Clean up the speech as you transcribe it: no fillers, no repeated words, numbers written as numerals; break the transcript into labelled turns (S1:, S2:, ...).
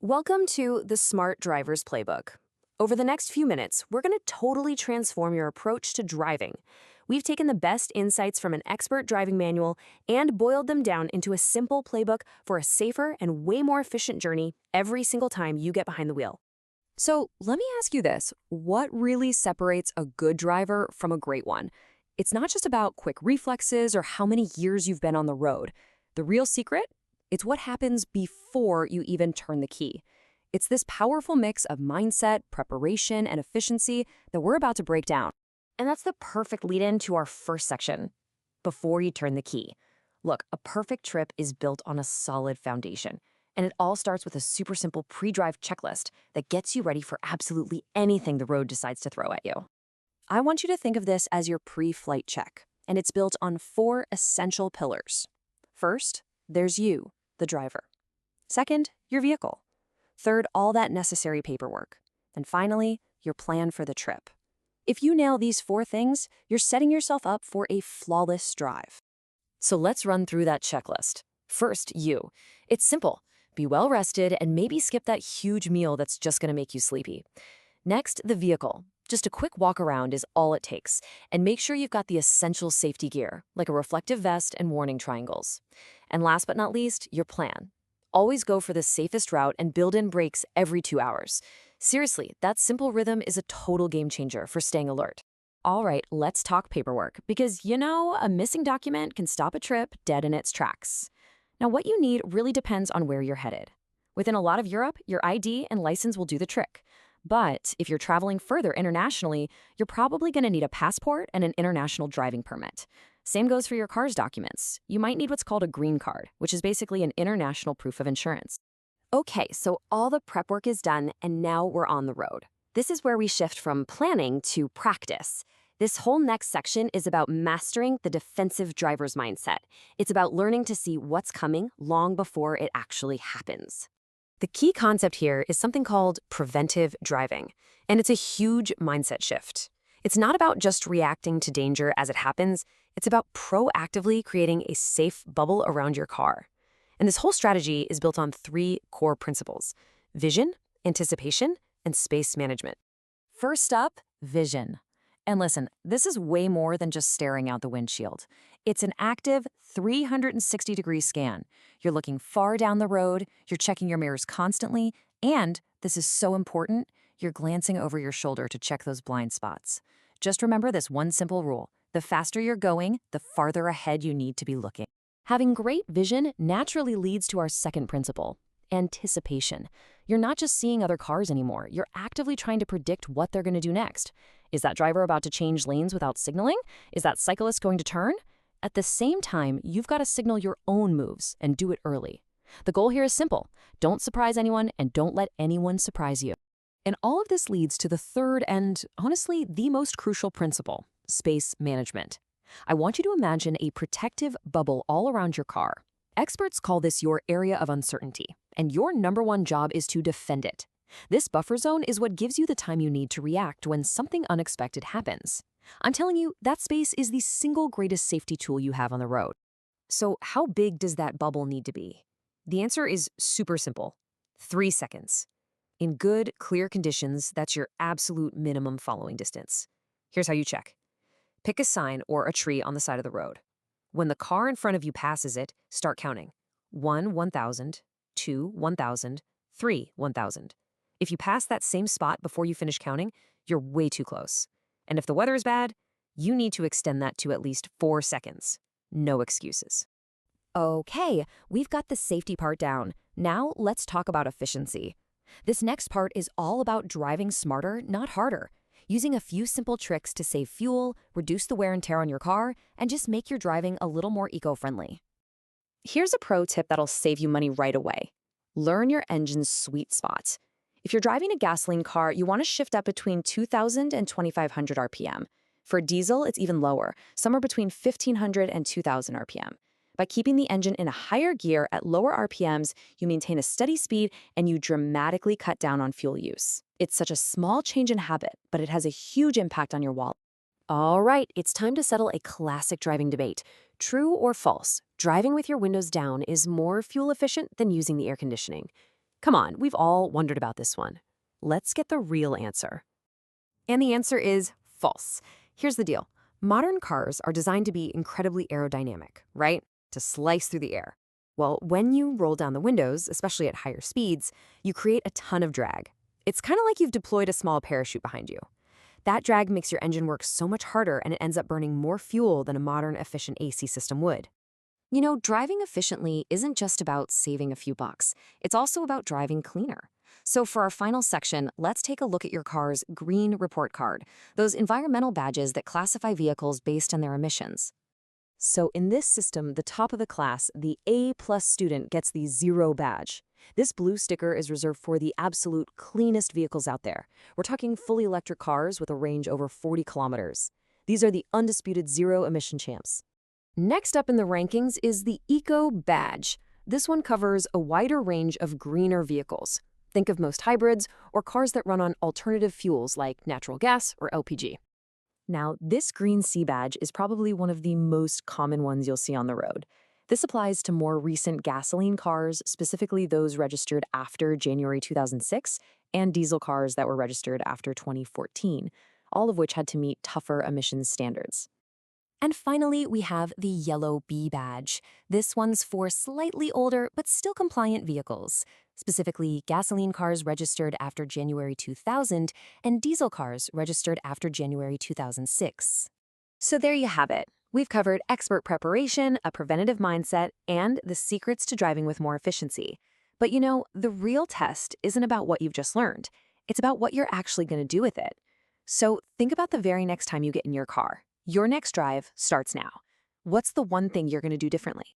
S1: Welcome to the Smart Driver's Playbook. Over the next few minutes, we're going to totally transform your approach to driving. We've taken the best insights from an expert driving manual and boiled them down into a simple playbook for a safer and way more efficient journey every single time you get behind the wheel. So let me ask you this. What really separates a good driver from a great one? It's not just about quick reflexes or how many years you've been on the road. The real secret? It's what happens before you even turn the key. It's this powerful mix of mindset, preparation, and efficiency that we're about to break down. And that's the perfect lead-in to our first section, before you turn the key. Look, a perfect trip is built on a solid foundation, and it all starts with a super simple pre-drive checklist that gets you ready for absolutely anything the road decides to throw at you. I want you to think of this as your pre-flight check, and it's built on 4 essential pillars. First, there's you, the driver. Second, your vehicle. Third, all that necessary paperwork. And finally, your plan for the trip. If you nail these 4 things, you're setting yourself up for a flawless drive. So let's run through that checklist. First, you. It's simple. Be well rested and maybe skip that huge meal that's just going to make you sleepy. Next, the vehicle. Just a quick walk around is all it takes, and make sure you've got the essential safety gear, like a reflective vest and warning triangles. And last but not least, your plan. Always go for the safest route and build in brakes every 2 hours. Seriously, that simple rhythm is a total game changer for staying alert. All right, let's talk paperwork, because a missing document can stop a trip dead in its tracks. Now, what you need really depends on where you're headed. Within a lot of Europe, your ID and license will do the trick. But if you're traveling further internationally, you're probably going to need a passport and an international driving permit. Same goes for your car's documents. You might need what's called a green card, which is basically an international proof of insurance. Okay, so all the prep work is done, and now we're on the road. This is where we shift from planning to practice. This whole next section is about mastering the defensive driver's mindset. It's about learning to see what's coming long before it actually happens. The key concept here is something called preventive driving, and it's a huge mindset shift. It's not about just reacting to danger as it happens, it's about proactively creating a safe bubble around your car. And this whole strategy is built on 3 core principles: vision, anticipation, and space management. First up, vision. And listen, this is way more than just staring out the windshield. It's an active 360-degree scan. You're looking far down the road, you're checking your mirrors constantly, and, this is so important, you're glancing over your shoulder to check those blind spots. Just remember this one simple rule: the faster you're going, the farther ahead you need to be looking. Having great vision naturally leads to our second principle: anticipation. You're not just seeing other cars anymore, you're actively trying to predict what they're going to do next. Is that driver about to change lanes without signaling? Is that cyclist going to turn? At the same time, you've got to signal your own moves and do it early. The goal here is simple: don't surprise anyone and don't let anyone surprise you. And all of this leads to the third and, honestly, the most crucial principle: space management. I want you to imagine a protective bubble all around your car. Experts call this your area of uncertainty, and your number one job is to defend it. This buffer zone is what gives you the time you need to react when something unexpected happens. I'm telling you, that space is the single greatest safety tool you have on the road. So how big does that bubble need to be? The answer is super simple: 3 seconds. In good, clear conditions, that's your absolute minimum following distance. Here's how you check. Pick a sign or a tree on the side of the road. When the car in front of you passes it, start counting. 1, 1,000, 2, 1,000, 3, 1,000. If you pass that same spot before you finish counting, you're way too close. And if the weather is bad, you need to extend that to at least 4 seconds. No excuses. Okay, we've got the safety part down. Now let's talk about efficiency. This next part is all about driving smarter, not harder. Using a few simple tricks to save fuel, reduce the wear and tear on your car, and just make your driving a little more eco-friendly. Here's a pro tip that'll save you money right away. Learn your engine's sweet spot. If you're driving a gasoline car, you want to shift up between 2,000 and 2,500 RPM. For diesel, it's even lower, somewhere between 1,500 and 2,000 RPM. By keeping the engine in a higher gear at lower RPMs, you maintain a steady speed and you dramatically cut down on fuel use. It's such a small change in habit, but it has a huge impact on your wallet. All right, it's time to settle a classic driving debate. True or false, driving with your windows down is more fuel efficient than using the air conditioning. Come on, we've all wondered about this one. Let's get the real answer. And the answer is false. Here's the deal. Modern cars are designed to be incredibly aerodynamic, right? To slice through the air. Well, when you roll down the windows, especially at higher speeds, you create a ton of drag. It's kind of like you've deployed a small parachute behind you. That drag makes your engine work so much harder, and it ends up burning more fuel than a modern efficient AC system would. You know, driving efficiently isn't just about saving a few bucks. It's also about driving cleaner. So for our final section, let's take a look at your car's green report card, those environmental badges that classify vehicles based on their emissions. So in this system, the top of the class, the A+ student gets the 0 badge. This blue sticker is reserved for the absolute cleanest vehicles out there. We're talking fully electric cars with a range over 40 kilometers. These are the undisputed zero emission champs. Next up in the rankings is the Eco badge. This one covers a wider range of greener vehicles. Think of most hybrids or cars that run on alternative fuels like natural gas or LPG. Now, this green C badge is probably one of the most common ones you'll see on the road. This applies to more recent gasoline cars, specifically those registered after January 2006, and diesel cars that were registered after 2014, all of which had to meet tougher emissions standards. And finally, we have the yellow B badge. This one's for slightly older but still compliant vehicles, specifically gasoline cars registered after January 2000 and diesel cars registered after January 2006. So there you have it. We've covered expert preparation, a preventative mindset, and the secrets to driving with more efficiency. But you know, the real test isn't about what you've just learned. It's about what you're actually going to do with it. So think about the very next time you get in your car. Your next drive starts now. What's the one thing you're going to do differently?